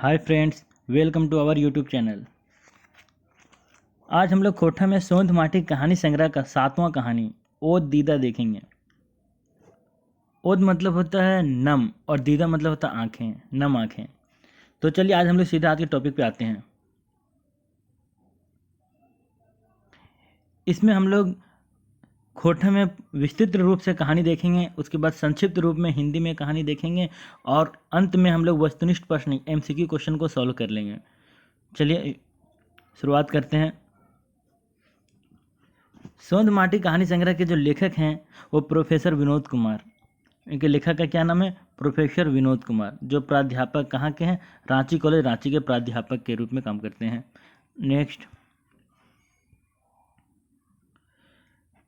Hi friends, welcome to our YouTube channel. आज हम लोग खोटा में सोंध माटी कहानी संग्रह का 7वां कहानी ओद दीदा देखेंगे। ओद मतलब होता है नम और दीदा मतलब होता है आँखें, नम आँखें। तो चलिए आज हम लोग सीधा आज के टॉपिक पे आते हैं। इसमें हम लोग खोटा में विस्तृत रूप से कहानी देखेंगे, उसके बाद संक्षिप्त रूप में हिंदी में कहानी देखेंगे और अंत में हम लोग वस्तुनिष्ठ प्रश्न MCQ क्वेश्चन को सॉल्व कर लेंगे। चलिए शुरुआत करते हैं। सोंध माटी कहानी संग्रह के जो लेखक हैं वो प्रोफेसर विनोद कुमार। इनके लेखक का क्या नाम है? प्रोफेसर विनोद कुमार, जो प्राध्यापक कहाँ के हैं? रांची कॉलेज रांची के प्राध्यापक के रूप में काम करते हैं। नेक्स्ट,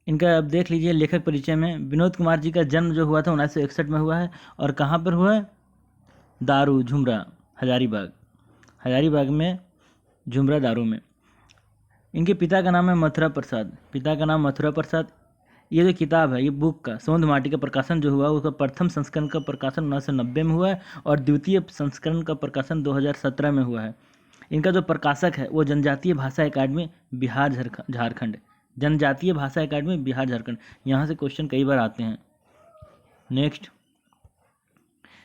इनका अब देख लीजिए लेखक परिचय में। विनोद कुमार जी का जन्म जो हुआ था 1961 में हुआ है और कहाँ पर हुआ है? दारू झुमरा हजारीबाग में झुमरा दारू में। इनके पिता का नाम है मथुरा प्रसाद। ये जो किताब है, ये बुक का सोंध माटी का प्रकाशन जो हुआ उसका प्रथम संस्करण का प्रकाशन 1990 में हुआ है और द्वितीय संस्करण का प्रकाशन 2017 में हुआ है। इनका जो प्रकाशक है वो जनजातीय भाषा अकादमी बिहार झारखंड, जनजातीय भाषा अकादमी बिहार झारखंड। यहाँ से क्वेश्चन कई बार आते हैं। नेक्स्ट,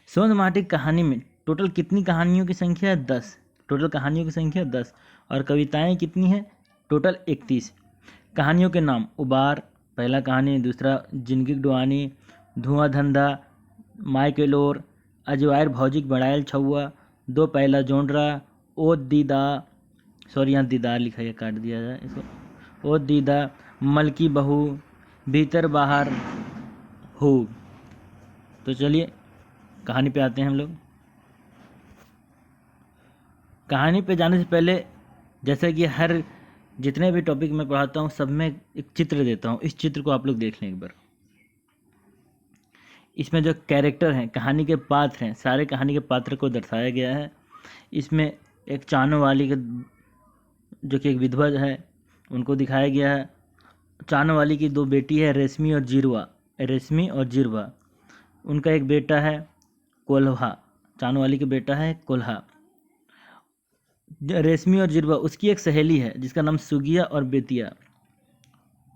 सोंध माटी कहानी में टोटल कितनी कहानियों की संख्या है? 10। टोटल कहानियों की संख्या 10 और कविताएं कितनी है? टोटल 31। कहानियों के नाम: उबार पहला कहानी, दूसरा जिंदगी डुआनी, धुआं धंधा, माय केलोर, अजवायर भौजिक बड़ायल छुआ, दो पहला जोंडरा, ओ दीदा, सॉरी यहाँ दीदार लिखा है, काट दिया जाए इसको, ओ दीदा, मलकी बहू, भीतर बाहर हो। तो चलिए कहानी पे आते हैं हम लोग। कहानी पे जाने से पहले जैसा कि हर जितने भी टॉपिक मैं पढ़ाता हूँ सब में एक चित्र देता हूँ, इस चित्र को आप लोग देख लें एक बार। इसमें जो कैरेक्टर हैं, कहानी के पात्र हैं, सारे कहानी के पात्र को दर्शाया गया है। इसमें एक चानो वाली का जो कि एक विधवा है उनको दिखाया गया है। चानो वाली की दो बेटी है, रेशमी और जिरवा। उनका एक बेटा है कोल्हा, चानो वाली का बेटा है कोल्हा। रेशमी और जिरवा, उसकी एक सहेली है जिसका नाम सुगिया और बेतिया।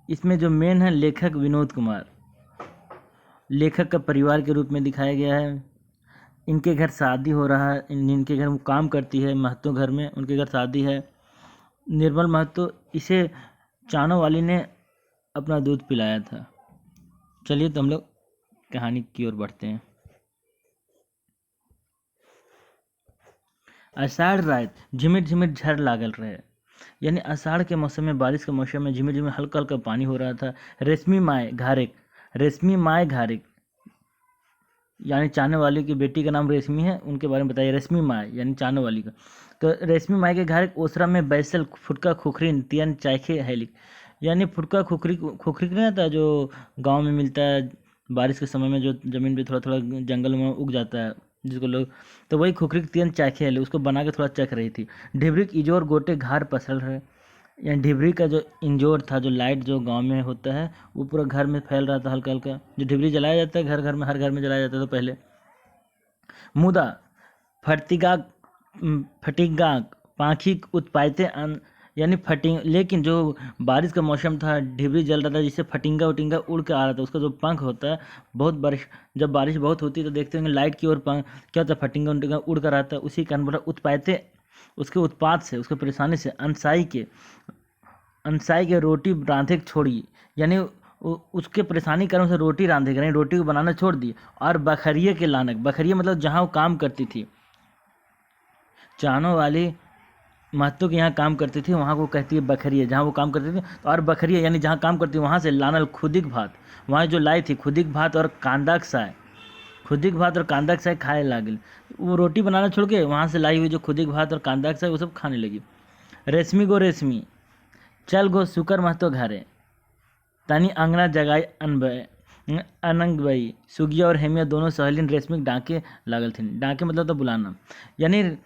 इसमें जो मेन है लेखक विनोद कुमार, लेखक का परिवार के रूप में दिखाया गया है। इनके घर शादी हो रहा है, इनके घर वो काम करती है महतो घर में, उनके घर शादी है। निर्मल महतो, इसे चानो वाली ने अपना दूध पिलाया था। चलिए तो हम लोग कहानी की ओर बढ़ते हैं। आषाढ़ रात झिमिर झिमिर झड़ लागल रहे, यानी आषाढ़ के मौसम में, बारिश के मौसम में झिमिर झिमिर हल्का हल्का पानी हो रहा था। रेशमी माए घारिक यानी चाने वाली की बेटी का नाम रेशमी है, उनके बारे में बताइए। रेशमी माए यानी चाने वाली का। तो रेशमी माए के घारिक ओसरा में बैसल फुटका खुखरी तियन चाखे हैलिक, यानी फुटका खुखरी नहीं आता जो गाँव में मिलता है बारिश के समय में, जो ज़मीन पे थोड़ा थोड़ा जंगल में उग जाता है जिसको लोग, तो वही खुखरी तियन चाखे है, उसको बना के थोड़ा चख रही थी। ढिबरिक इजोर गोटे घार पसरल है, यानी ढिबरी का जो इंजोर था, जो लाइट जो गांव में होता है वो पूरा घर में फैल रहा था हल्का हल्का। जो ढिबरी जलाया जाता है घर घर में, हर घर में जलाया जाता था पहले। मुदा फटिगा पाखी उत्पायते यानी फटिंग, लेकिन जो बारिश का मौसम था ढिबरी जल रहा था जिससे फटिंगा उटिंगा उड़ के आ रहा था। उसका जो पंख होता है, बहुत बारिश जब बारिश बहुत होती है तो देखते होंगे लाइट की ओर पंख क्या होता है, फटिंगा उटिंगा उड़ कर आता है। उसी कारण बोला उत्पायते, उसके उत्पाद से, उसके परेशानी से। अनसाई के रोटी रांधे छोड़ी, यानी उसके परेशानी कारण से रोटी रांधे, यानी रोटी को बनाना छोड़ दी। और बखरिया के लानक, बखरिया मतलब जहाँ वो काम करती थी, चानो वाली महतो के यहाँ काम करती थी, वहाँ को कहती है बखरिया, जहाँ वो काम करती थी। और बखरिया यानी जहाँ काम करती थी वहाँ से लानल खुदिक भात, वहाँ जो लाई थी खुदिक भात और कांदा साय खाए लागल। वो रोटी बनाना छोड़ के वहाँ से लाई हुई जो खुदिक भात और कांदा साय वो सब खाने लगी। रेशमी चल गो सुकर महतो घरे, तनी अंगना जगाई अनंग बई। सुगिया और हेमिया दोनों सहेलिन रेशमी डांके लागल थी। डांके मतलब तो बुलाना, यानी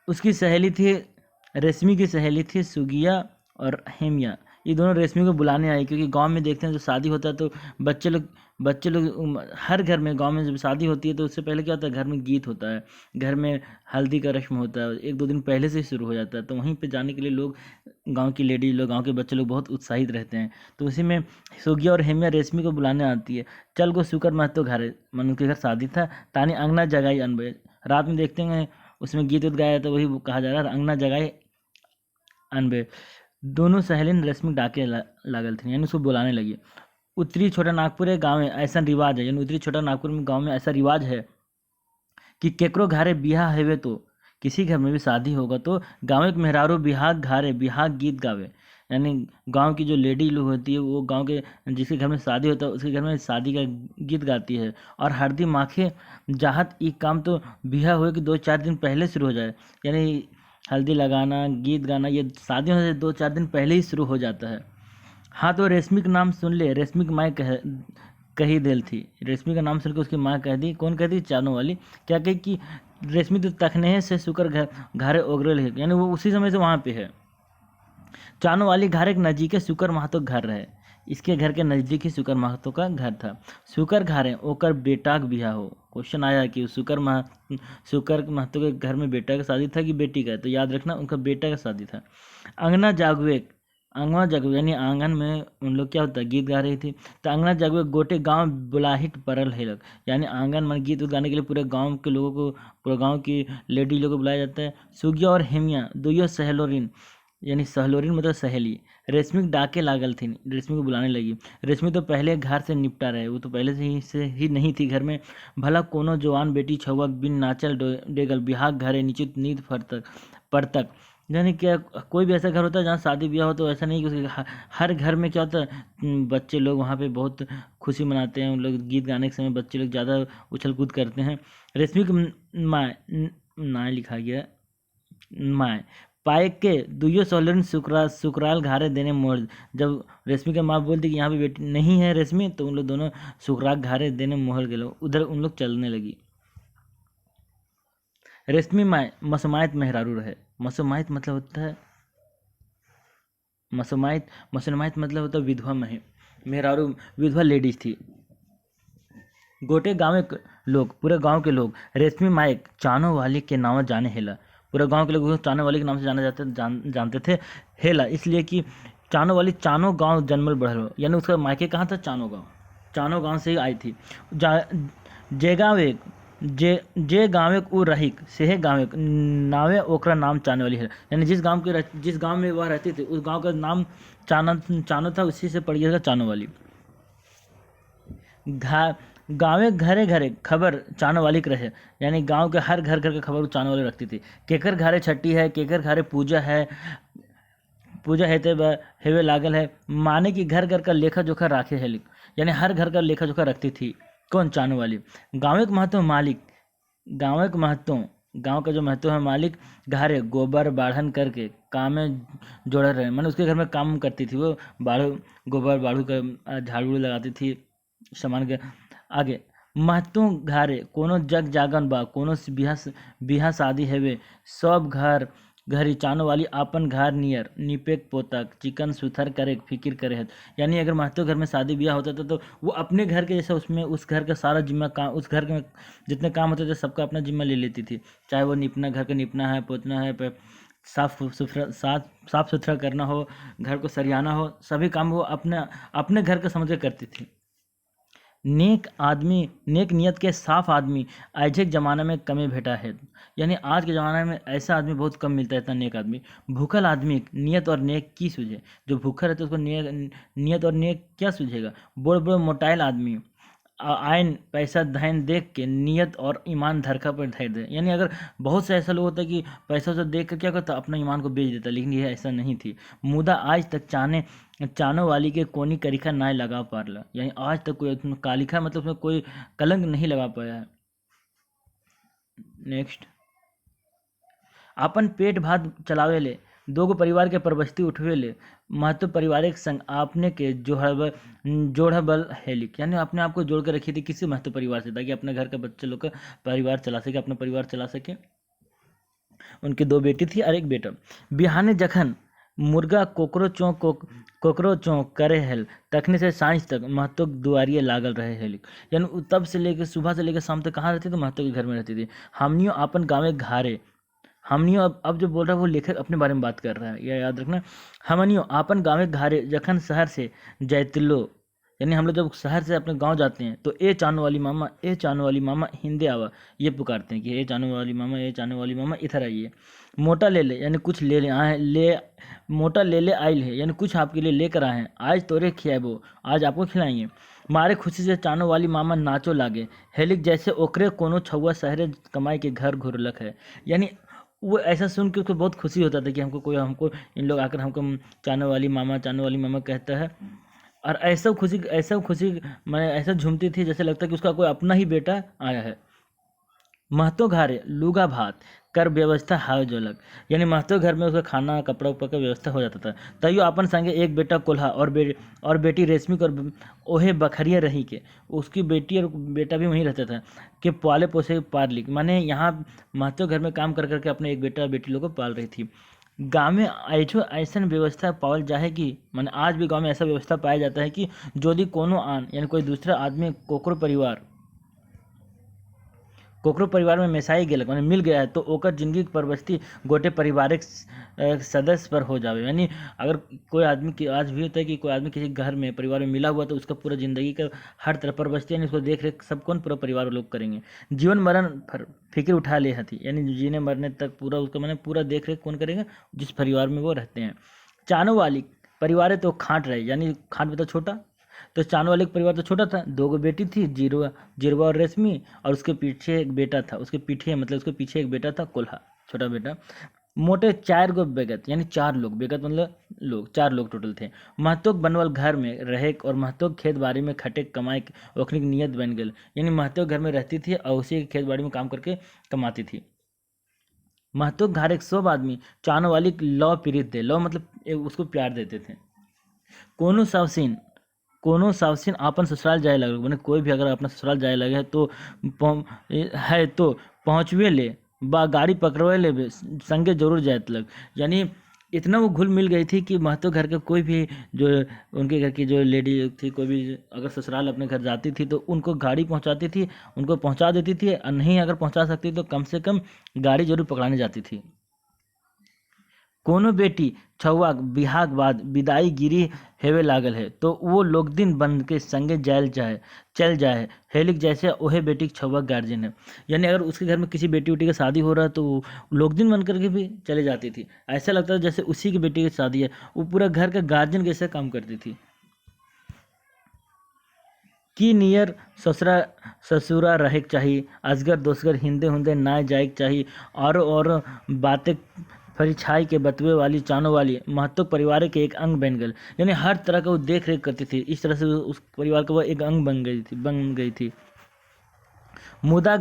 उसकी सहेली थी, रेशमी की सहेली थी सुगिया और हेमिया। ये दोनों रेशमी को बुलाने आई, क्योंकि गांव में देखते हैं जो शादी होता है तो बच्चे लोग हर घर में, गांव में जब शादी होती है तो उससे पहले क्या होता है, घर में गीत होता है, घर में हल्दी का रस्म होता है, 1-2 दिन पहले से ही शुरू हो जाता है। तो वहीं पे जाने के लिए लोग, गांव की लेडीज लोग, गांव के बच्चे लोग बहुत उत्साहित रहते हैं। तो उसी में सुगिया और हेमिया रेशमी को बुलाने आती है। चल को शुकर महतो घर, मन उनके घर शादी था, तानी अंगना जगाई अनबे। रात में देखते हैं उसमें गीत उत गाया, तो वही कहा जा रहा है, अंगना जगाई अनबे। दोनों सहेलिन रश्मि डाके लागल थी, यानी उसको बुलाने लगी। उत्तरी छोटा नागपुर है गाँव में ऐसा रिवाज है, यानी उत्तरी छोटा नागपुर में गाँव में ऐसा रिवाज है कि केकरो घरे बियाह हेवे, तो किसी घर में भी शादी होगा तो गाँव के मेहरारू बिहाग घारे बिहाग गीत गावे। यानी गांव की जो लेडी लोग होती है वो गांव के जिसके घर में शादी होता है उसके घर में शादी का गीत गाती है। और हरदी माखे जाहत ई काम तो बिहा हुए कि 2-4 दिन पहले शुरू हो जाए, यानी हल्दी लगाना, गीत गाना, ये शादी होने से 2-4 दिन पहले ही शुरू हो जाता है। हाँ, तो रेशमी का नाम सुन ले, रेशमी की माँ कही देल थी। रेशमी का नाम सुन के उसकी माँ कह दी, कौन कह दी, चानू वाली। क्या कही कि रेशमी तो तखने से शुकर घरे ओगरल है, यानी वो उसी समय से वहाँ पे है। चानू वाली घर एक नजीक शुकर महतो घर रहे, इसके घर के नज़दीक ही शुकर महतो का घर था। शुकर घरे ओकर बेटा का बियाह हो। क्वेश्चन आया कि शुकर महतो के घर में बेटा का शादी था कि बेटी का, तो याद रखना उनका बेटा का शादी था। अंगना जागवे यानी आंगन में उन लोग क्या होता है, गीत गा रही थी। तो अंगना जागवे गोटे गांव बुलाहिट परल है लग, यानी आंगन में गीत गाने के लिए पूरे गांव के लोगों को, पूरे गांव की लेडी लोगों को बुलाया जाता है। सुगिया और हेमिया दोनों सहेलोरिन, यानी सहलोरिन मतलब सहेली, रेशमी डाके लागल थी, रेशमी को बुलाने लगी। रेशमी तो पहले घर से निपटा रहे, वो तो पहले से ही नहीं थी घर में। भला कोनो जवान बेटी छुअक बिन नाचल डेगल बिहाग घरे निश्चित नींद परतक। यानी क्या कोई भी ऐसा घर होता है जहाँ शादी ब्याह हो, तो ऐसा नहीं कि उसके हर घर में क्या होता है, बच्चे लोग वहाँ पे बहुत खुशी मनाते हैं। उन लोग गीत गाने के समय बच्चे लोग ज़्यादा उछल कूद करते हैं। रेशमी की माँ नाय लिखा गया, माँ पाए के दुइयो सोलरन सुकराल घारे देने मोड़। जब रेशमी के माँ बोलती कि यहाँ पे बेटी नहीं है रेशमी, तो उन लोग दोनों सुकराल घारे देने मोहर गए, उधर उन लोग चलने लगी। रेशमी माँ मसमायत मेहरारू रहे। मसमायत मतलब होता है मसमायत मतलब होता है विधवा मेहरारू, विधवा लेडीज थी। गोटे गाँव के लोग, पूरे गांव के लोग रेशमी माइक चानो वाली के नाम जाने हेला। पूरे गांव के लोग चानो वाली के नाम से जानते थे। हेला इसलिए कि चानो वाली चानो गांव जन्मल बढ़ल हो, यानी उसका मायके कहाँ था, चानो गांव से ही आई थी। जे गाँव एक जे गाँव एक उ रहिक सेहे गाँव एक नावे ओकरा नाम चाने वाली है, यानी जिस गांव में वह रहती थी उस गांव का नाम चानो था, उसी से पड़ी चानो वाली। गाँवे घरे घरे खबर चानो वाली के रहे, यानी गांव के हर घर घर का खबर चानो वाली रखती थी। केकर घरे छठी है, केकर घरे पूजा हेते हेवे लागल है, माने कि घर घर का लेखा जोखा राखे है, यानी हर घर का लेखा जोखा रखती थी। कौन, चानो वाली। गाँव के महत्व मालिक, गांव का जो महत्व है मालिक घरे गोबर बाढ़न करके काम में जोड़े रहे, मैंने उसके घर में काम करती थी वो, गोबर बाढ़ू का झाड़ू लगाती थी सामान के। आगे महतू घारे कोनो जग जागन बा, कोनो बिहा शादी हेवे, सब घरी चानो वाली आपन घर नियर निपेक पोतक चिकन सुथर करे फिकिर करे है। यानी अगर महतो घर में शादी ब्याह होता था तो वो अपने घर के जैसा उसमें उस घर का सारा जिम्मा काम, उस घर में जितने काम होते थे सबका अपना जिम्मा ले लेती थी। चाहे वो निपना, घर का निपना है, पोतना है, साफ सुथरा करना हो, घर को सरियाना हो, सभी काम वो अपने घर का समझ के करती थी। नेक नियत के साफ आदमी आज के ज़माना में कमे भेटा है, यानी आज के ज़माने में ऐसा आदमी बहुत कम मिलता है, इतना नेक आदमी। भूखल आदमी नियत और नेक की सूझे, जो भूखा रहता है उसको नियत और नेक क्या सूझेगा। बड़े मोटाइल आदमी आयन पैसा धन देख के नियत और ईमान धरखा पर धर दे, यानी अगर बहुत से ऐसा लोग होता है कि पैसा उसे देख कर क्या करता, अपना ईमान को बेच देता, लेकिन यह ऐसा नहीं थी। मुदा आज तक चानो वाली के कोनी करिखा ना लगा पारला, यानी आज तक कोई कालिखा मतलब उसमें कोई कलंक नहीं लगा पाया है। नेक्स्ट, अपन पेट भात चलावे ले, दोगो परिवार के परबस्ती उठवे ले, महत्व पारिवारिक संग आपने के जोड़बल हेलिक, यानी अपने आप को जोड़ कर रखी थी किसी महत्व परिवार से, ताकि अपने घर के बच्चे लोग का परिवार चला सके, अपना परिवार चला सके। उनकी 2 बेटी थी और 1 बेटा। बिहाने जखन मुर्गा कोकरो चौं करे हेल, तखने से सांझ तक महतो दुआरिये लागल रहे हेलिक। यानी तब से लेकर सुबह से लेकर शाम तक कहाँ रहती थी? महतो के घर में रहती थी। हमनियो आपन गाँवे घारे, हमनियो अब जो बोल रहा है वो लेखक अपने बारे में बात कर रहा है, यह याद रखना। हमनियो आपन गाँवे घारे जखन शहर से जैतिलो, यानी हम लोग जब शहर से अपने गांव जाते हैं तो ए चानो वाली मामा, ए चानो वाली मामा हिंदे आवा, ये पुकारते हैं कि ए चानो वाली मामा, ए चानो वाली मामा इधर आइए। मोटा ले ले, यानी कुछ ले ले आए ले, मोटा ले ले आइल है, यानी कुछ आपके लिए लेकर आए हैं, आज तोरे खियाबो, आज आपको खिलाएंगे। मारे खुशी से चानो वाली मामा नाचो लागे, हेलिक जैसे ओकरे कोनो छुआ शहरे कमाई के घर घुरलक है। यानी वो ऐसा सुन के उसको बहुत खुशी होता था कि हमको इन लोग आकर हमको चानो वाली मामा कहता है। और ऐसा खुशी मैं ऐसा झूमती थी जैसे लगता कि उसका कोई अपना ही बेटा आया है। महतो घारे लूगा भात कर व्यवस्था हाव जोलक, यानी महतो घर में उसका खाना कपड़ा उपड़ा का व्यवस्था हो जाता था। तैयो अपन संगे एक बेटा कोल्हा और बेटी रेशमी और ओहे बखरिया रही के, उसकी बेटी और बेटा भी वहीं रहता था कि पाले पोसे पार लिख, माने यहाँ महतो घर में काम कर करके अपने एक बेटा और बेटी लोग को पाल रही थी। गाँव में ऐसा व्यवस्था पावल जाए कि माने आज भी गाँव में ऐसा व्यवस्था पाया जाता है कि यदि कोनो आन यानी कोई दूसरा आदमी कोकरो परिवार में मेसाई गेलक माने मिल गया है तो ओकर जिंदगी की परवस्ती गोटे पारिवारिक सदस्य पर हो जावे। यानी अगर कोई आदमी की आज भी होता है कि कोई आदमी किसी घर में परिवार में मिला हुआ तो उसका पूरा जिंदगी का हर तरह परवस्ती यानी उसको देख रेख सब कौन पूरा परिवार लोग करेंगे। जीवन मरण फिक्र उठा ले हथी, यानी जीने मरने तक पूरा उसका मैंने पूरा देख रेख कौन करेगा? जिस परिवार में वो रहते हैं। चानो वाली परिवार है तो खांट रहे, यानी खांट बता छोटा, तो चानो वाले का परिवार तो छोटा था, 2 बेटी थी, जिरवा और रेशमी, और उसके पीछे एक बेटा था, उसके पीछे एक बेटा था कोल्हा, छोटा बेटा। मोटे 4 गो बेगत, यानी 4 लोग, बेगत मतलब लोग, 4 लोग टोटल थे। महतो बनवल घर में रहे और महतो खेत बाड़ी में खटे कमाए ओखनी की नियत बन गई, यानी महतो घर में रहती थी और उसी खेत बाड़ी में काम करके कमाती थी। महतो घर एक 100 आदमी चानो वाली लौ पीड़ित थे, लौ मतलब उसको प्यार देते थे। कोनो सावसीन आपन ससुराल जाए लगे, मैंने कोई भी अगर अपना ससुराल जाए लगे तो पहुँचवे ले बा गाड़ी पकड़वे ले संगे जरूर जाए लग। यानी इतना वो घुल मिल गई थी कि महतो घर के कोई भी जो उनके घर की जो लेडी थी, कोई भी अगर ससुराल अपने घर जाती थी तो उनको गाड़ी पहुंचाती थी, उनको पहुंचा देती थी, और नहीं अगर पहुंचा सकती तो कम से कम गाड़ी जरूर पकड़ाने जाती थी। कोनो बेटी छुआ बिहाक बाद विदाई गिरी हेवे लागल है तो वो लोग दिन बन के संगे चल जाए हेलिक जैसे ओहे बेटी के छुआ गार्जियन है। यानी अगर उसके घर में किसी बेटी उटी की शादी हो रहा है तो वो लोग दिन बन करके भी चले जाती थी, ऐसा लगता था जैसे उसी की बेटी की शादी है, वो पूरा घर का गार्जियन कैसे काम करती थी। की नियर ससुरा रहे चाहिए, अजगर दोसगर हिंदे हुंदे ना जाए चाहिए, और बातें परिछाई के बतवे वाली चानो वाली महतो परिवार के एक अंग बन गई, यानी हर तरह का वो देख रेख करती थी, इस तरह से उस परिवार का वो एक अंग बन गई थी। मुदा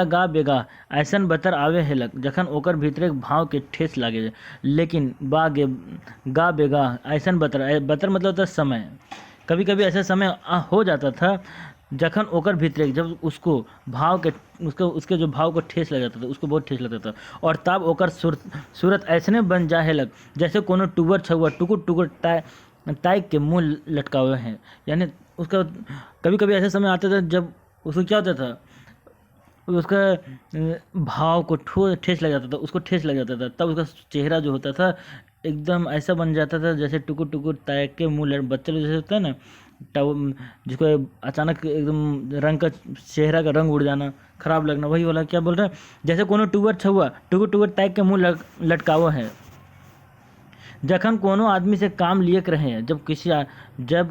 गा बेगा ऐसन बतर आवे हेलक जखन ओकर भीतरे भाव के ठेस लागे, लेकिन गा बेगा ऐसन बतर मतलब होता समय। कभी कभी ऐसा समय हो जाता था जखन ओकर भीतरे जब उसके जो भाव को ठेस लग जाता था, उसको बहुत ठेस लगता था, और तब ओकर सूरत ऐसने बन जाए लग जैसे कोनो टूवर छुआ टुकुर ताय के मुंह लटकावे हैं। यानी उसका कभी कभी ऐसा समय आता था जब उसको क्या होता था, उसका भाव को ठेस लग जाता था, उसको ठेस लग जाता था, तब उसका चेहरा जो होता था एकदम ऐसा बन जाता था जैसे टुकुर ताय के मुँह, बच्चे जैसे होता है ना जिसको अचानक एकदम रंग का चेहरा का रंग उड़ जाना, खराब लगना, वही वाला क्या बोल रहा है, जैसे कोनो टूवर छुआ टुकुर टाइप के मुंह लटकावो है। जखन कोनो आदमी से काम लियक रहे हैं, जब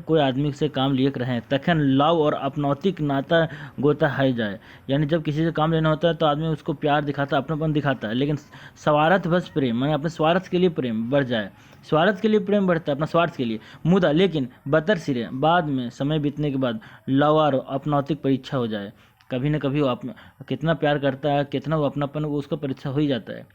कोई आदमी से काम लियक रहे हैं तखन लव और अपनौतिक नाता गोता है जाए। यानी जब किसी से काम लेना होता है तो आदमी उसको प्यार दिखाता है, अपनापन दिखाता है, लेकिन स्वार्थ बस प्रेम माने अपने स्वार्थ के लिए प्रेम बढ़ जाए, स्वार्थ के लिए प्रेम बढ़ता है, अपना स्वार्थ के लिए मुदा, लेकिन बतर सिरे बाद में समय बीतने के बाद लव और अपनौतिक परीक्षा हो जाए। कभी न कभी वो कितना प्यार करता है, कितना वो अपनापन, वो उसका परीक्षा हो ही जाता है।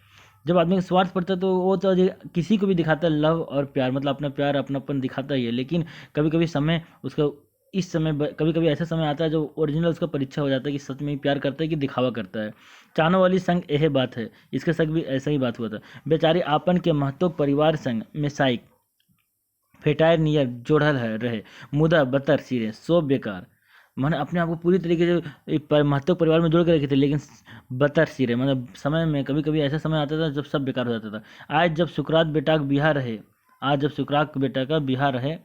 जब आदमी का स्वार्थ पड़ता है तो वो तो किसी को भी दिखाता है लव और प्यार, मतलब अपना प्यार अपनापन दिखाता ही है, लेकिन कभी कभी समय उसका इस समय कभी कभी ऐसा समय आता है जो ओरिजिनल उसका परीक्षा हो जाता है कि सच में ही प्यार करता है कि दिखावा करता है। चानो वाली संग यह बात है, इसके संग भी ऐसा ही बात हुआ था। बेचारी आपन के महतो परिवार संग में साइक फेटायर नियर जोड़ल है रहे, मुदा बतर सिरे सो बेकार। मैंने अपने आप को पूरी तरीके से महत्व परिवार में जोड़ के रखे थे, लेकिन बतर सिरे मतलब समय में कभी कभी ऐसा समय आता था जब सब बेकार हो जाता था। आज जब सुकरात बेटा का बिहार रहे, आज जब सुकरात बेटा का बिहार रहे,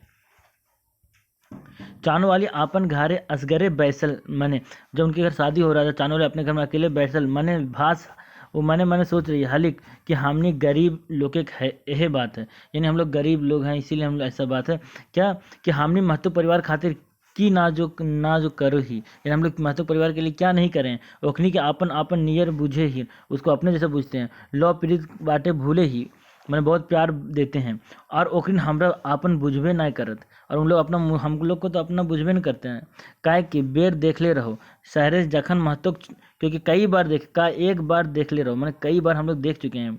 चानो वाली आपन घरे असगरे बैसल मने, जब उनके घर शादी हो रहा था चानो वाली अपने घर में अकेले बैसल मने भास वो मने मने सोच रही है हलिक कि हमने गरीब लोग के यह बात है, यानी हम लोग गरीब लोग हैं इसीलिए हम लोग ऐसा बात है क्या कि हमने महत्व परिवार खातिर की ना जो करो ही, यानी हम लोग महत्व परिवार के लिए क्या नहीं करें। ओखनी के आपन आपन नियर बुझे ही, उसको अपने जैसा बुझते हैं। लौ पीड़ित बाटे भूले ही मैंने बहुत प्यार देते हैं, और ओखरिन हमरा आपन बुझबे नहीं करत, और उन लोग अपना हम लोग को तो अपना बुझबे नहीं करते हैं। काहे कि बेर देख ले रहो शहरे जखन महतो, क्योंकि कई बार एक बार देख ले रहो मैंने कई बार हम लोग देख चुके हैं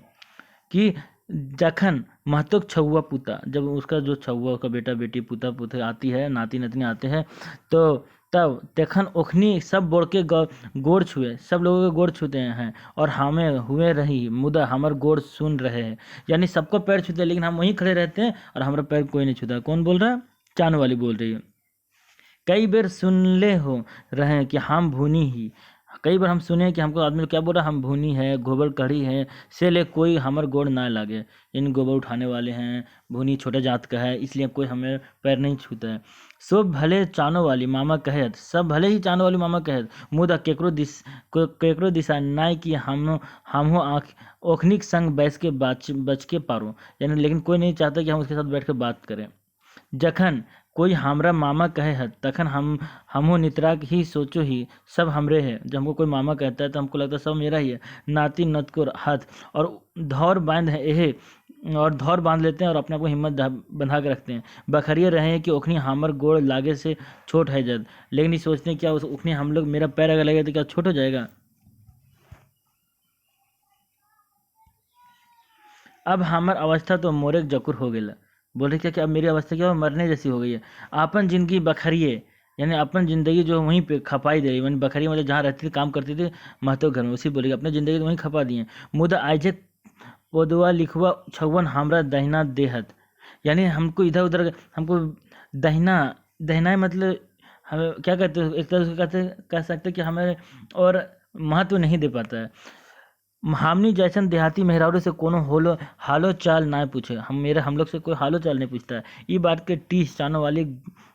कि जखन महतोक छुआ पुता, जब उसका जो छुआ उसका बेटा बेटी पुता पुत आती है, नाती नतनी आते हैं, तो तब तखन ओखनी सब बोड़ के गोड़ छुए, सब लोगों के गोड़ छूते हैं, और हमें हुए रही मुदा हमार गोड़ सुन रहे हैं, यानी सबको पैर छूते हैं लेकिन हम वहीं खड़े रहते हैं और हमारा पैर कोई नहीं छूता। कौन बोल रहा है? चानो वाली बोल रही है। कई बार सुनले हो रहे हैं कि हम भूनी ही, कई बार हम सुने हैं कि हमको आदमी क्या बोल रहा है, हम भूनी है गोबर कढ़ी है से ले कोई हमार गोड़ ना लागे, इन गोबर उठाने वाले हैं, भूनी छोटे जात का है इसलिए कोई हमें पैर नहीं छूता है। सब भले चानो वाली मामा कहत, सब भले ही चानो वाली मामा कहत, मुदा केकरो दिशा नाय कि हम आँख ओखनिक संग बैठ के बच के पारो, यानी लेकिन कोई नहीं चाहता कि हम उसके साथ बैठ कर बात करें। जखन कोई हमरा मामा कहे है तखन हमो नितराक ही सोचो ही सब हमरे है। जब हमको कोई मामा कहता है तो हमको लगता है सब मेरा ही है। नाती नत को हाथ और धौर बांध है यह, और धौर बांध लेते हैं और अपने आप को हिम्मत बंधा के रखते हैं। बखरिए रहे हैं कि ओखनी हमर गोड़ लागे से छोट है जद, लेकिन ये सोचते हैं क्या उस ओखनी हम लोग मेरा पैर अगर लगे तो क्या छोट हो जाएगा। अब हमार अवस्था तो मोरे जकुर हो गया। बोल रहे क्या कि अब मेरी अवस्था क्या हो, मरने जैसी हो गई है। आपन जिंदगी बखरिए, यानी अपन जिंदगी जो वहीं पे खपाई दे रही, यानी बखरी मतलब जहाँ रहती थी काम करती थी महतो घर में, उसी बोलेगी अपनी जिंदगी तो वहीं खपा दिए। मुदा आइजे पोदवा लिखवा छवन हमरा दहिना देहत, यानी हमको इधर उधर हमको दहिना दहिना मतलब हमें क्या कहते हैं, एक तरह से कह सकते कि हमें और महत्व नहीं दे पाता है। हमनी जैसन देहाती मेहरारू से कोनो हालो चाल ना पूछे, हम लोग से कोई हालो चाल नहीं पूछता है। ई बात के टीस चानो वाली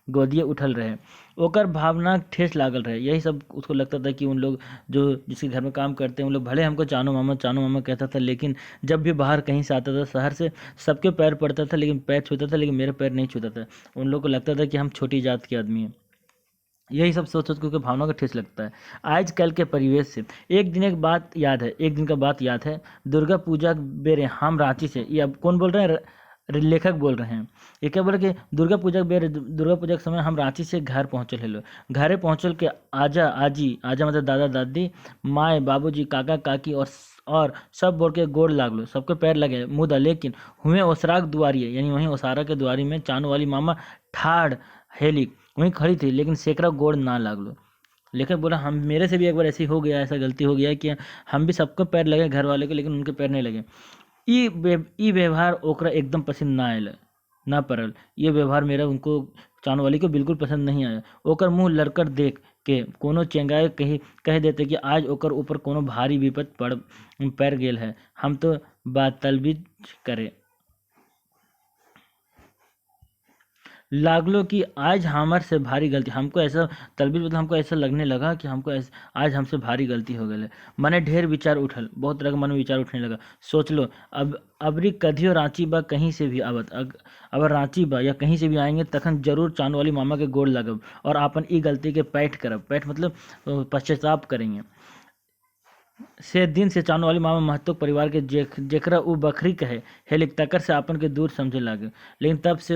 गोदिए उठल रहे, ओकर भावना ठेस लागल रहे। यही सब उसको लगता था कि उन लोग जो जिसके घर में काम करते हैं उन लोग भले हमको चानो मामा कहता था, लेकिन जब भी बाहर कहीं से आता था शहर से सबके पैर पड़ता था, लेकिन पैर छूता था, लेकिन मेरे पैर नहीं छूता था। उन लोग को लगता था कि हम छोटी जात के आदमी हैं। यही सब सोच क्योंकि भावना का ठेस लगता है। आजकल के परिवेश से एक दिन का बात याद है। दुर्गा पूजा बेरे हम रांची से, ये अब कौन बोल रहे हैं, लेखक बोल रहे हैं। ये क्या बोले कि दुर्गा पूजा के समय हम रांची से घर पहुँचल हेलो, घरे पहुँचल के आजा मतलब दादा दादी माए बाबूजी काका काकी और सब बोल के गोड़ लागलो, सबके पैर लगे मुदा, लेकिन हुए ओसराग दुआरी, यानी वहीं ओसारा के दुआरी में चानो वाली मामा ठाड़ हेली वहीं खड़ी थी, लेकिन सेकरा गोड़ ना लागलो। लेखक बोला हम मेरे से भी एक बार ऐसी हो गया, ऐसा गलती हो गया कि हम भी सबको पैर लगे घर वाले के, लेकिन उनके पैर नहीं लगे। ई व्यवहार ओकरा एकदम पसंद ना आयल ना पड़ल। ये व्यवहार मेरा उनको चानो वाली को बिल्कुल पसंद नहीं आया। ओकर मुँह लड़कर देख के कोनो चेंगाए कह देते कि आज ओकर ऊपर कोनो भारी विपत पड़ गेल है, हम तो बातलबीज करे लागलो कि आज हमार से भारी गलती, हमको ऐसा तलबीज मतलब हमको ऐसा लगने लगा कि आज हमसे भारी गलती हो गई है। मने ढेर विचार उठल, बहुत तरह का मन में विचार उठने लगा। सोच लो अब अबरी कधियो रांची बा कहीं से भी आवत, अगर रांची बा या कहीं से भी आएंगे तखन जरूर चांद वाली मामा के गोड़ लगब और अपन ई गलती के पैठ करब, पैठ मतलब पश्चाताप करेंगे। से दिन से चानो वाली मामा महतो परिवार के जेकरा उ बखरी कहे हेलिक तकर से अपन के दूर समझे लगे। लेकिन तब से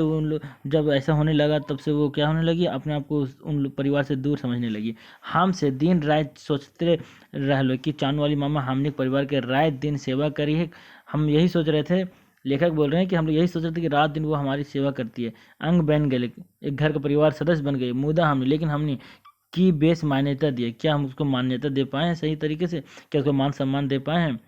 जब ऐसा होने लगा तब से वो क्या होने लगी, अपने आप को परिवार से दूर समझने लगी। हम से दिन रात सोचते रह लो कि चानो वाली मामा हमने परिवार के रात दिन सेवा करी है। हम यही सोच रहे थे लेखक बोल रहे हैं कि हम लोग यही सोच रहे थे कि रात दिन वो हमारी सेवा करती है, अंग बन गए, एक घर का परिवार सदस्य बन गए, मुदा हमने, लेकिन हमने की बेस मान्यता दी है। क्या हम उसको मान्यता दे पाए हैं सही तरीके से? क्या उसको मान सम्मान दे पाए हैं?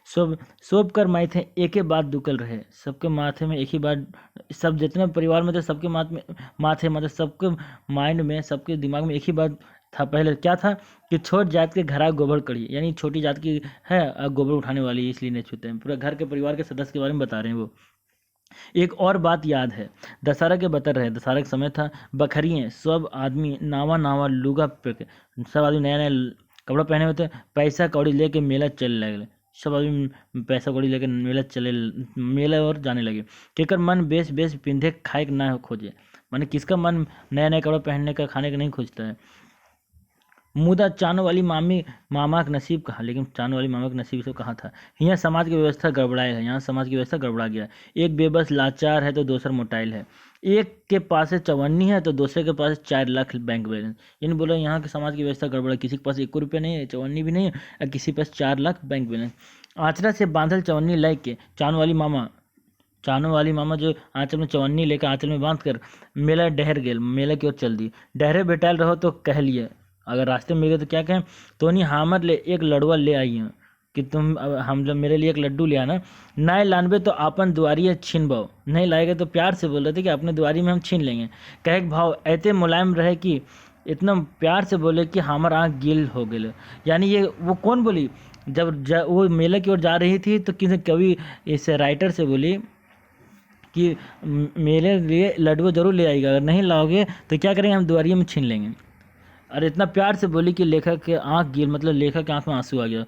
सोब कर माथे एक ही बात दुकल रहे, सबके माथे में एक ही बात, सब जितने परिवार में थे सबके माथे मतलब सबके माइंड में, सबके दिमाग में एक ही बात था। पहले क्या था कि छोट जात के घरा गोबर कड़ी, यानी छोटी जात की है गोबर उठाने वाली, इसलिए नहीं छूते हैं। पूरा घर के परिवार के सदस्य के बारे में बता रहे हैं वो। एक और बात याद है, दशहरा के बतर रहे, दशहरा का समय था, बखरिए सब आदमी नावा नावा लुगा पे, सब आदमी नया नया कपड़ा पहने हुए थे, पैसा कौड़ी लेके मेला चलने लगे, सब आदमी पैसा कौड़ी लेके मेला और जाने लगे। केकर मन बेस बेस पिंधे खाए के ना खोजे, माने किसका मन नया नया कपड़ा पहनने का, खाने का नहीं खोजता है। मुदा चानो वाली मामा का नसीब कहा, लेकिन चानो वाली मामा का नसीब सब कहाँ था? यहाँ समाज की व्यवस्था गड़बड़ाया है, यहाँ समाज की व्यवस्था गड़बड़ा गया। एक बेबस लाचार है तो दूसरा मोटाइल है, एक के पास 54 है तो दूसरे के पास 4 लाख बैंक बैलेंस। यानी बोला यहाँ के समाज की व्यवस्था गड़बड़ा, किसी के पास 1 रुपये नहीं है, 54 भी नहीं है, और किसी के पास 4 लाख बैंक बैलेंस। आचरा से बांधल 54 लाख के चानो वाली मामा जो आंचल में 54 लेकर आंचल में बांध कर मेला डहर गेल, मेला की ओर चल दी। डहरे बेटाल रहो तो कह लिए, अगर रास्ते में मिल गए तो क्या कहें, तो नहीं हामर ले एक लड़ुआ ले आई हैं कि तुम हम जब मेरे लिए एक लड्डू ले आना, ना लानबे तो आपन दुआरी छीन बाओ, नहीं लाएगा तो प्यार से बोल रहे थे कि अपने दुआरी में हम छीन लेंगे। कहे भाव ऐसे मुलायम रहे कि इतना प्यार से बोले कि हमार आँख गिल हो गए। यानी ये वो कौन बोली, जब वो मेले की ओर जा रही थी तो किसी कवि इस राइटर से बोली कि मेरे लिए लड्डू जरूर ले आएगा, अगर नहीं लाओगे तो क्या करेंगे, हम दुआरिये में छीन लेंगे। और इतना प्यार से बोली कि लेखक के आँख गिर, मतलब लेखक के आँख में आंसू आ गया।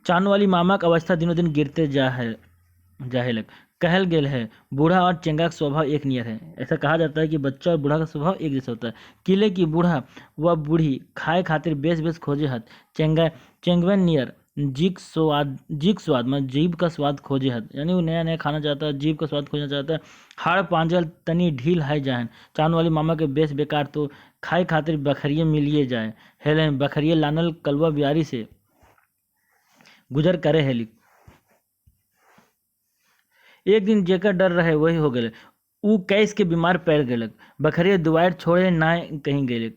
चांद वाली मामा का अवस्था दिनों दिन गिरते जाहे लग। कहल गेल है बूढ़ा और चेंगा का स्वभाव एक नियर है। ऐसा कहा जाता है कि बच्चा और बूढ़ा का स्वभाव एक जैसा होता है। किले की बूढ़ा व बूढ़ी खाए खातिर बेस बेस खोजे हत, चेंगवन नियर जीक स्वाद मतलब जीभ का स्वाद खोजे हत, यानी वो नया नया खाना चाहता है, जीभ का स्वाद खोजना चाहता है। हाड़ पांजल तनी ढील है जाहन, चांद वाली मामा के बेस बेकार तो खाए खातिर बखरिये मिलिए जाए, हेले बखरिये लानल कलवा बियारी से गुजर करे हेली। एक दिन जेकर डर रहे वही हो गए, ऊ कैस के बीमार पड़ गए, बखरिया दुआर छोड़े ना कहीं गए,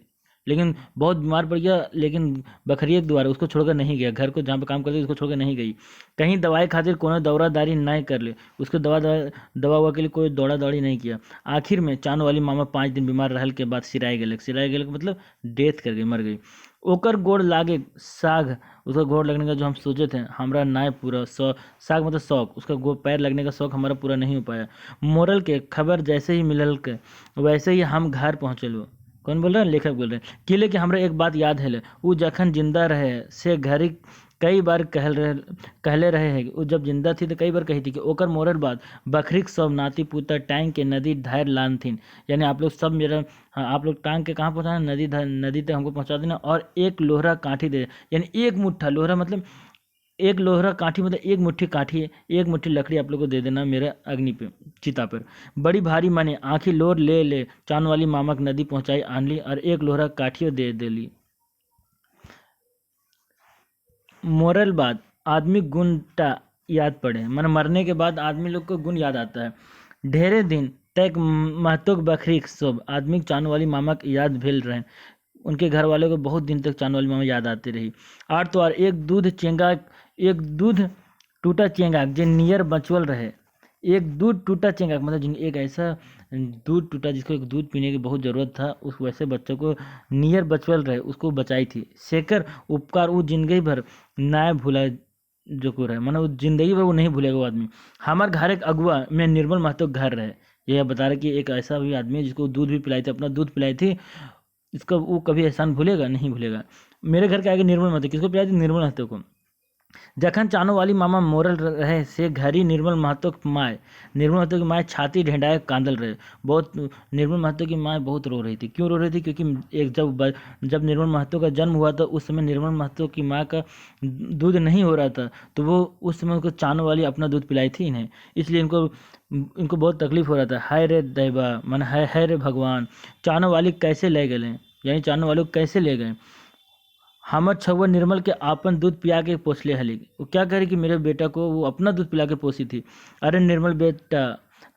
लेकिन बहुत बीमार पड़ गया, लेकिन बखरिया द्वारा उसको छोड़कर नहीं गया, घर को जहाँ पे काम करते उसको छोड़कर नहीं गई। कहीं दवाई खातिर कोनो दौरादारी ना कर ले, उसको दवा हुआ के लिए कोई दौड़ा दौड़ी नहीं किया। आखिर में चांद वाली मामा 5 दिन बीमार रहल के बाद सिराए गए मतलब डेथ कर गई, मर गई। ओकर गोड़ लागे साग, उसका गोड़ लगने का जो हम सोचे थे हमारा नाय पूरा साग मतलब शौक, उसका पैर लगने का शौक हमारा पूरा नहीं हो पाया। मोरल के खबर जैसे ही मिलल के वैसे ही हम घर पहुँचे लो। कौन बोल रहे हैं? लेखक बोल रहे हैं। किले के हमरा एक बात याद है, वो जखन जिंदा रहे से घरी कई बार कहले रहे हैं, वो जब जिंदा थी तो कई बार कही थी कि ओकर मोरल बाद बखरीक सब नाती पुता टैंक के नदी धार लान थीन, यानी आप लोग सब मेरा, हाँ आप लोग टांग के कहाँ पहुँचाना, नदी तक हमको पहुँचा देना, और एक लोहरा काठी दे, यानी एक मुट्ठा लोहरा मतलब एक लोहरा काठी मतलब एक मुट्ठी काठी, एक मुट्ठी लकड़ी आप लोग को दे देना मेरे अग्नि पे, चिता पर। बड़ी भारी माने आँखी लोर ले चांद वाली मामक नदी पहुंचाई आनली, और एक लोहरा काठियो दे देली। मोरल बाद आदमी गुणटा याद पड़े, मन मरने के बाद आदमी लोग को गुण याद आता है। ढेरे दिन तक महतोक बखरी सब आदमी चांद वाली मामा की याद भेल रहे, उनके घर वालों को बहुत दिन तक चांद वाली मामा याद आती रही। आर तो आर एक दूध टूटा चेंगा जे नियर बचवल रहे, एक दूध टूटा चेंगा मतलब एक ऐसा दूध टूटा जिसको एक दूध पीने की बहुत ज़रूरत था, उस वैसे बच्चों को नियर बचवल रहे, उसको बचाई थी। शेखर उपकार वो जिंदगी भर ना भूला जो को रहे, मतलब वो जिंदगी भर वो नहीं भूलेगा वो आदमी। हमारे घर एक अगुआ में निर्मल महतो घर रहे, यह बता रहे कि एक ऐसा भी आदमी है जिसको दूध भी पिलाई थी, अपना दूध पिलाई थी, इसका वो कभी एहसान भूलेगा नहीं भूलेगा। मेरे घर के आगे निर्मल महतो, किसको पिलाई थी? निर्मल महतो को। जखन चानो वाली मामा मोरल रहे से घरी निर्मल महतो की माए छाती ढेंडाए कांदल रहे, बहुत निर्मल महतो की माए बहुत रो रही थी। क्यों रो रही थी? क्योंकि एक जब निर्मल महतो का जन्म हुआ था उस समय निर्मल महतो की माँ का दूध नहीं हो रहा था, तो वो उस समय उनको चानो वाली अपना दूध पिलाई थी इन्हें, इसलिए इनको बहुत तकलीफ हो रहा था। हाय रे दैबा मन है रे भगवान, चानो वाली कैसे ले गए, यानी चानो वाले को कैसे ले गए। हमर छउआ निर्मल के आपन दूध पिया के पोसले हली। वो क्या करे कि मेरे बेटा को वो अपना दूध पिला के पोसी थी। अरे निर्मल बेटा,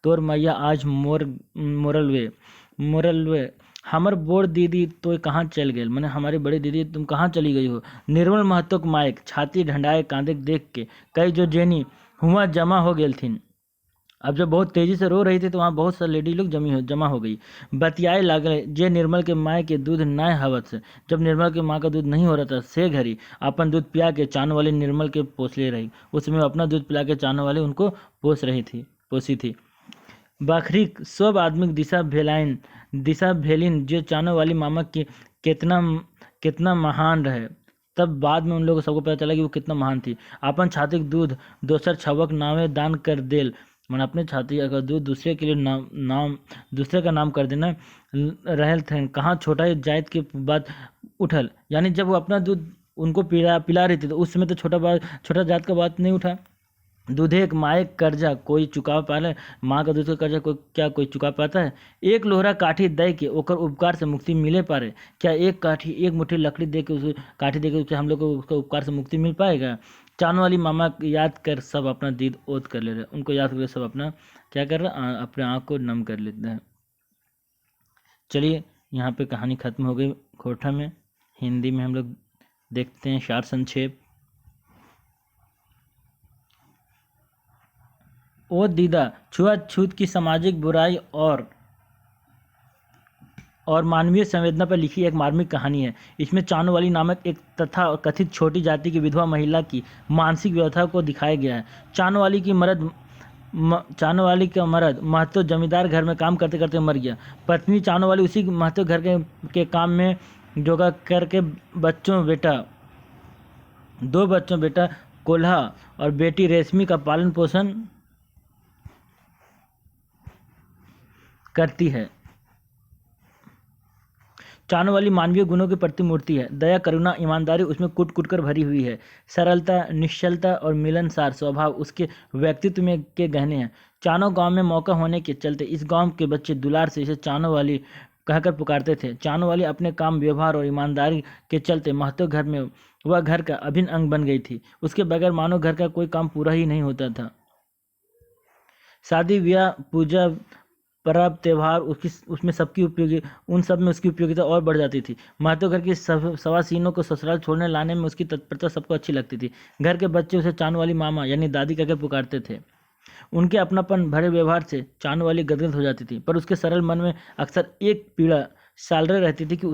तोर मैया आज मोरल वे हमर बोर दीदी तो कहाँ चल गए, मैंने हमारी बड़ी दीदी तुम कहाँ चली गई हो। निर्मल महतो के मायक छाती ढंढाए कांदे देख के कई जो जेनी हुआ जमा हो गेल थीन। अब जब बहुत तेजी से रो रही थी तो वहाँ बहुत सारी लेडी लोग जमा हो गई। बतियाए लागले जे निर्मल के माँ के दूध नए हवत से। जब निर्मल के माँ का दूध नहीं हो रहा था से घरी अपन दूध पिया के चानो वाली निर्मल के पोस ले रही। उसमें अपना दूध पिला के चानो वाली उनको पोसी थी। बखरी सब आदमी दिशा भेलिन जो चानो वाली मामा की कितना महान रहे। तब बाद में उन लोगों को सबको पता चला कि वो कितना महान थी। अपन छाती के दूध दोसर छवक नामे दान कर देल। मैंने अपने छाती अगर दूध दूसरे के लिए नाम दूसरे का नाम कर देना रहल थे। कहाँ छोटा जायत की बात उठल, यानी जब वो अपना दूध उनको पिला रही थी तो उस समय तो छोटा जात का बात नहीं उठा। दूधे एक माए कर्जा कोई चुका पाले, माँ का दूध का कर्जा कोई चुका पाता है। एक लोहरा काठी दे के ओकर उपकार से मुक्ति मिले पारे क्या? एक मुट्ठी लकड़ी दे के उस काठी दे के हम लोग को उसका उपकार से मुक्ति मिल पाएगा? चानो वाली मामा याद कर सब अपना दीद ओत कर ले रहे, उनको याद करके सब अपना क्या कर रहा, अपने आँख को नम कर लेते हैं। चलिए यहाँ पे कहानी खत्म हो गई खोरठा में। हिंदी में हम लोग देखते हैं सार संक्षेप। ओ दीदा, छुआछूत की सामाजिक बुराई और मानवीय संवेदना पर लिखी एक मार्मिक कहानी है। इसमें चानो वाली नामक एक तथा कथित छोटी जाति की विधवा महिला की मानसिक व्यथा को दिखाया गया है। चानो वाली का मर्द महतो जमींदार घर में काम करते करते मर गया। पत्नी चानो वाली उसी महतो घर के काम में जोगा करके दो बच्चों बेटा कोल्हा और बेटी रेशमी का पालन पोषण करती है। चानो वाली मानवीय गुणों की प्रतिमूर्ति है। दया, करुणा, ईमानदारी उसमें कूट कूट कर भरी हुई है। सरलता, निश्चलता और मिलनसार स्वभाव उसके व्यक्तित्व में के गहने हैं। चानो गांव में मौका होने के चलते इस गांव के बच्चे दुलार से इसे चानो वाली कहकर पुकारते थे। चानो वाली अपने काम, व्यवहार और ईमानदारी के चलते महतो घर में वह घर का अभिन्न अंग बन गई थी। उसके बगैर मानो घर का कोई काम पूरा ही नहीं होता था। शादी, ब्याह, पूजा, पर्व, त्योहार उसमें सबकी उन सब में उसकी उपयोगिता और बढ़ जाती थी। महतो घर की सवासीनों को ससुराल छोड़ने लाने में उसकी तत्परता सबको अच्छी लगती थी। घर के बच्चे उसे चानो वाली मामा यानी दादी कहकर पुकारते थे। उनके अपनापन भरे व्यवहार से चानो वाली गदगद हो जाती थी, पर उसके सरल मन में अक्सर एक पीड़ा सालरे रहती थी कि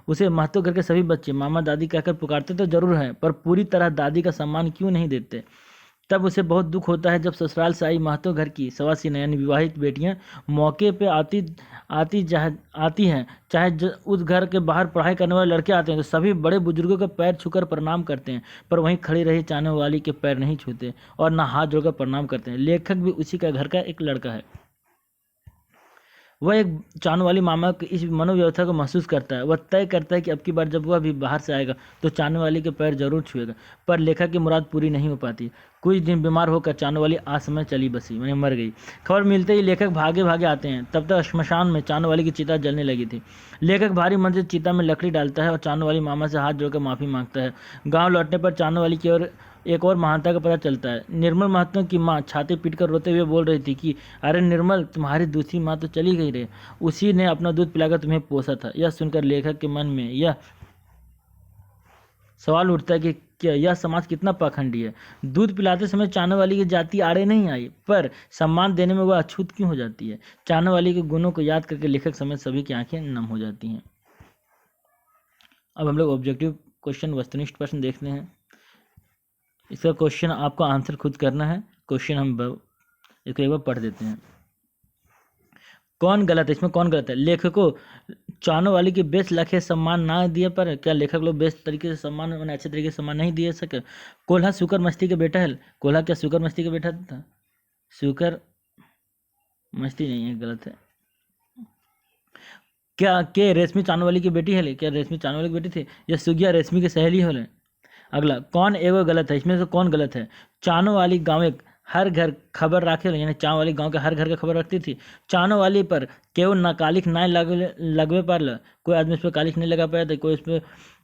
उसे महतो घर के सभी बच्चे मामा दादी कहकर पुकारते तो जरूर हैं, पर पूरी तरह दादी का सम्मान क्यों नहीं देते। तब उसे बहुत दुख होता है जब ससुराल से आई महतो घर की सवासीन यानी विवाहित बेटियां मौके पे आती हैं। चाहे उस घर के बाहर पढ़ाई करने वाले लड़के आते हैं तो सभी बड़े बुजुर्गों के पैर छूकर प्रणाम करते हैं, पर वहीं खड़ी रही चाहने वाली के पैर नहीं छूते और ना हाथ जोड़कर प्रणाम करते हैं। लेखक भी उसी का घर का एक लड़का है। वह एक चानो वाली मामा की इस मनोव्यवस्था को महसूस करता है। वह तय करता है कि अब की बार जब वह भी बाहर से आएगा तो चानो वाली के पैर जरूर छुएगा, पर लेखक की मुराद पूरी नहीं हो पाती। कुछ दिन बीमार होकर चानो वाली असमय चली बसी, मैंने मर गई। खबर मिलते ही लेखक भागे भागे आते हैं। तब तक श्मशान में चानो वाली की चिता जलने लगी थी। लेखक भारी मन से चिता में लकड़ी डालता है और चानो वाली मामा से हाथ जोड़कर माफ़ी मांगता है। गाँव लौटने पर चानो वाली की ओर एक और महानता का पता चलता है। निर्मल महतो की माँ छाती पीटकर रोते हुए बोल रही थी कि अरे निर्मल, तुम्हारी दूसरी माँ तो चली गई रे, उसी ने अपना दूध पिलाकर तुम्हें पोसा था। यह सुनकर लेखक के मन में यह सवाल उठता है कि क्या यह समाज कितना पाखंडी है। दूध पिलाते समय चानो वाली की जाति आड़े नहीं आई, पर सम्मान देने में वह अछूत क्यों हो जाती है। चानो वाली के गुणों को याद करके लेखक समेत सभी की आंखें नम हो जाती हैं। अब हम लोग ऑब्जेक्टिव क्वेश्चन, वस्तुनिष्ठ प्रश्न देखते हैं। इसका क्वेश्चन आपको आंसर खुद करना है। क्वेश्चन हम इसको एक बार पढ़ देते हैं। कौन गलत है, इसमें कौन गलत है? लेखकों चानो वाली के बेस्ट लखे सम्मान ना दिए पर क्या लेखक लोग बेस्ट तरीके से सम्मान, मैंने अच्छे तरीके से सम्मान नहीं दिए सके? कोल्हा शुकर मस्ती का बेटा है। कोल्हा क्या शुकर मस्ती का बेटा था? शुकर मस्ती नहीं है, गलत है। क्या के रेशमी चानो वाली की बेटी है? क्या रेशमी चानो वाली की बेटी थी? या सुगिया रेशमी की सहेली हो? अगला, कौन एगो गलत है? इसमें से कौन गलत है? चानो वाली गाँव एक हर घर खबर राखे, यानी चानो वाली गांव के हर घर का खबर रखती थी। चानो वाली पर केवल ना कालिख ना लगवे पार, कोई आदमी इस पर कालिख नहीं लगा पाया था, कोई इस पर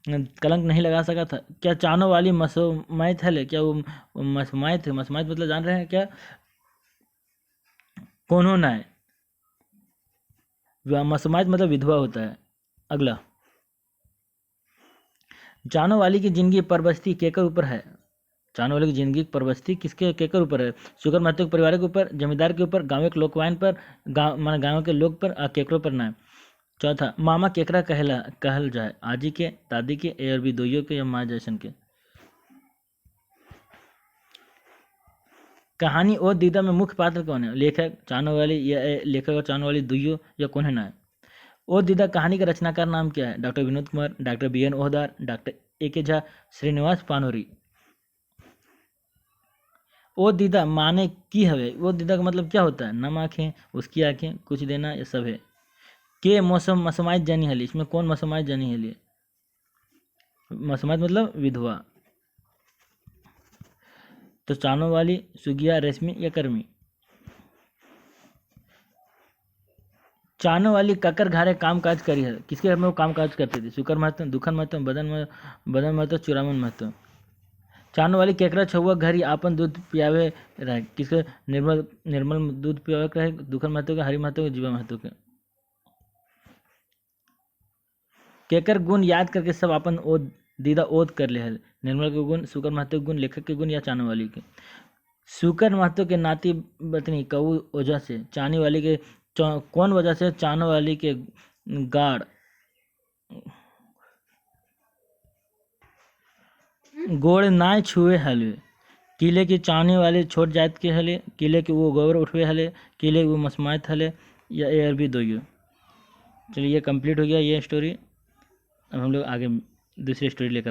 कलंक नहीं लगा सका था। क्या चानो वाली मसुमाइत है? क्या वो मसुमाइत है? मसुमाइत मतलब जान रहे हैं क्या? कौन होना है? मसुमाइत मतलब विधवा होता है। अगला, चानो वाली की जिंदगी परबस्ती केकर ऊपर है? चानो वाली की जिंदगी परबस्ती किसके केकर ऊपर है? शुगर महतो के परिवार के ऊपर, जमींदार के ऊपर, गाँव के लोकवायन पर, गाँव के लोग पर, केकरों पर ना। चौथा, मामा केकरा कहल जाए? आजी के, दादी के, ए और बी दोइयों के या माँ जैसन के? कहानी ओ दीदा में मुख्य पात्र कौन है? लेखक, चानो वाली या लेखक और चानो वाली दोइयों या कौन है ना? ओ दीदा कहानी का रचनाकार नाम क्या है? Doctor Vinod Kumar, doctor B N Ohdar, doctor A K Jha, Srinivas पानोरी। ओ दीदा माने की हवे? ओ दीदा का मतलब क्या होता है? नम आँखें, उसकी आँखें, कुछ देना या सब है? के मौसम मसमाइत जानी हली? इसमें कौन मसमाइत जानी हली? मसमाइत मतलब विधवा। तो चानो वाली, सुगिया, रेशमी या कर्मी? चानो वाली ककर घारे काम काज करी है? किसके घर में वो काम काज करती थी? शुकर महतो, दुखन महतो, बदन महतो, चुरामन महतो। चानो वाली केकरा छुआ घर ही आपन दूध पियावे रहे? किसके? निर्मल निर्मल दूध पियावे रहे? दुखन महतो के, हरि महतो के, जीवा महतो के। केकर गुण याद करके सब अपन ओद दीदा ओद कर ले हल? निर्मल के गुण, शुकर महतो के गुण, लेखक के गुण या चानो वाली के? शुकर महतो के नाती बतनी कऊ वजह से, चानी वाली के कौन वजह से चानो वाली के गाड़ गोड़ नाय छुए हले? किले की चाहने वाले छोट जात के हले, किले के वो गौर उठवे हले, किले वो मसमाइत हले या ए अरबी दोइयो? चलिए ये कंप्लीट हो गया ये स्टोरी। अब हम लोग आगे दूसरी स्टोरी लेकर